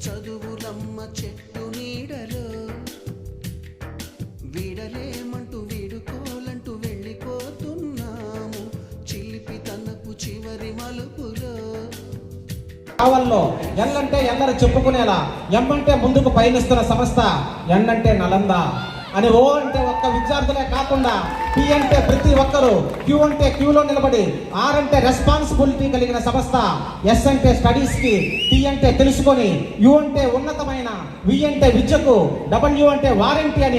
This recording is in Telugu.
చదువులమ్మ చెట్టు నీడలో వీడలేమంటూ వీడుకోలంటూ వెళ్ళిపోతున్నాము చిలిపి తనకు చివరి మలుపులో. కావల్లో ఎల్లంటే ఎల్లరు చెప్పుకునేలా, ఎమ్మంటే ముందుకు పయనిస్తున్న సంస్థ ఎన్నంటే నలంద అని. ఓ అంటే ఒక్క విద్యార్థులే కాకుండా పి అంటే ప్రతి ఒక్కరూ, క్యూ అంటే క్యూలో నిలబడి, ఆర్ అంటే రెస్పాన్సిబిలిటీ కలిగిన సంస్థ, ఎస్ అంటే స్టడీస్ కి, టి అంటే తెలుసుకొని, యు అంటే ఉన్నతమైన, వి అంటే విద్యకు, డబ్ల్యూ అంటే వారంటీ అని